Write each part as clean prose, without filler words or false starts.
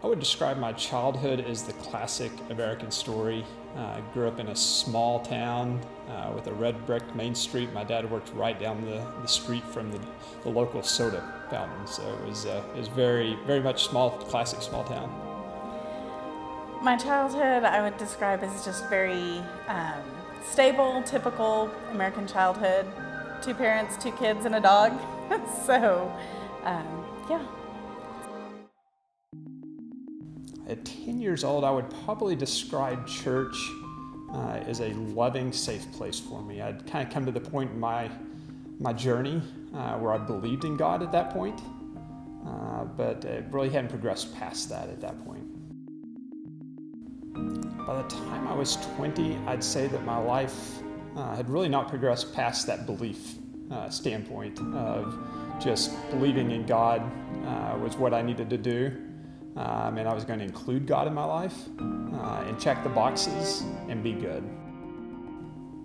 I would describe my childhood as the classic American story. I grew up in a small town with a red brick main street. My dad worked right down the street from the local soda fountain, so it was very, very much classic small town. My childhood I would describe as just very stable, typical American childhood. 2 parents, 2 kids, and a dog. So, yeah. At 10 years old, I would probably describe church as a loving, safe place for me. I'd kind of come to the point in my journey where I believed in God at that point, but it really hadn't progressed past that at that point. By the time I was 20, I'd say that my life had really not progressed past that belief standpoint of just believing in God was what I needed to do. And I was going to include God in my life and check the boxes and be good.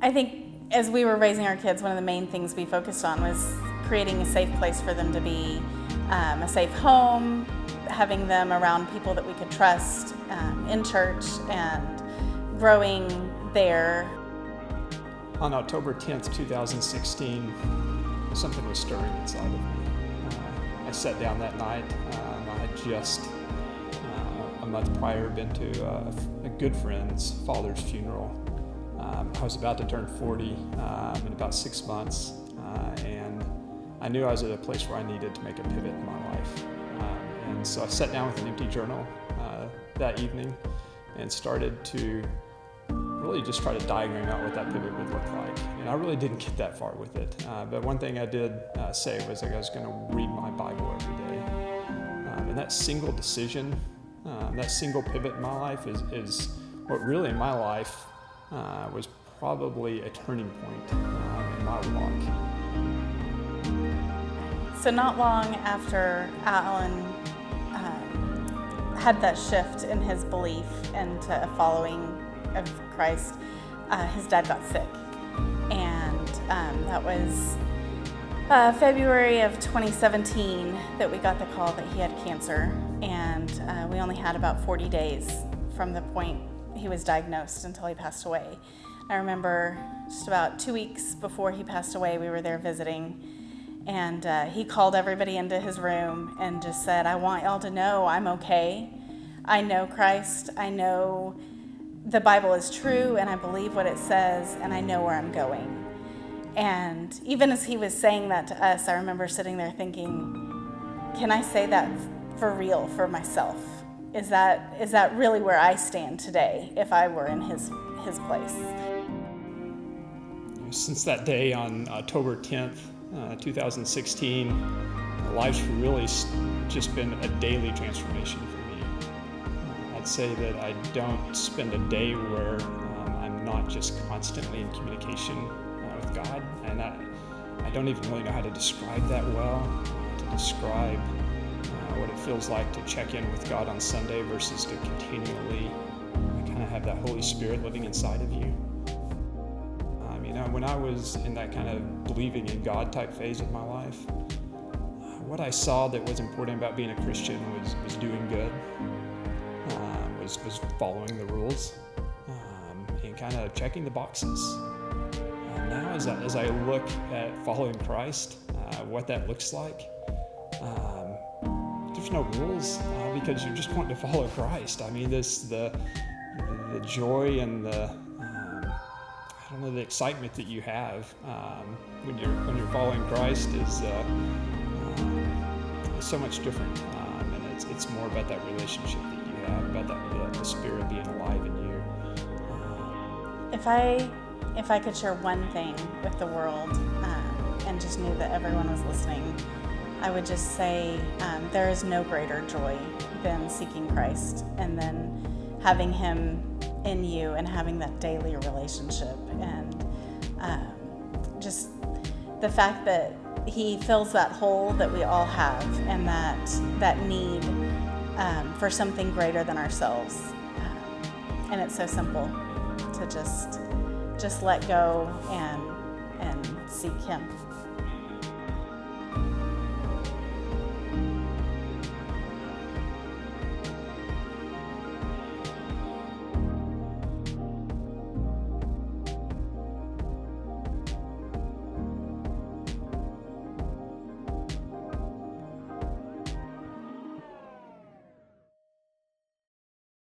I think as we were raising our kids, one of the main things we focused on was creating a safe place for them to be, a safe home, having them around people that we could trust in church, and growing there. On October 10th, 2016, something was stirring inside of me. I sat down that night. I had just a month prior been to a good friend's father's funeral. I was about to turn 40 in about 6 months, and I knew I was at a place where I needed to make a pivot in my life. And so I sat down with an empty journal that evening and started to really just try to diagram out what that pivot would look like. And I really didn't get that far with it. But one thing I did say was I was going to read my Bible every day. And that single decision, that single pivot in my life is what really in my life was probably a turning point in my walk. So not long after Alan had that shift in his belief into a following of Christ, his dad got sick. And that was February of 2017 that we got the call that he had cancer. And we only had about 40 days from the point he was diagnosed until he passed away. I remember just about 2 weeks before he passed away, we were there visiting, and he called everybody into his room and just said, "I want y'all to know I'm okay. I know Christ. I know the Bible is true, and I believe what it says, and I know where I'm going." And even as he was saying that to us, I remember sitting there thinking, can I say that for real for myself? Is that really where I stand today if I were in his place? Since that day on October 10th, 2016, life's really just been a daily transformation for me. I'd say that I don't spend a day where I'm not just constantly in communication with God, and I don't even really know how to describe that well, to describe what it feels like to check in with God on Sunday versus to continually kind of have that Holy Spirit living inside of you. When I was in that kind of believing in God type phase of my life, what I saw that was important about being a Christian was doing good, was following the rules, and kind of checking the boxes. Now as I look at following Christ, what that looks like, there's no rules because you're just wanting to follow Christ. I mean, the joy and the excitement that you have when you're following Christ is so much different, and it's more about that relationship that you have, about the Spirit being alive in you. If I could share one thing with the world, and just knew that everyone was listening, I would just say there is no greater joy than seeking Christ and then having Him in you and having that daily relationship, and just the fact that He fills that hole that we all have, and that need for something greater than ourselves. And it's so simple to just let go and seek Him.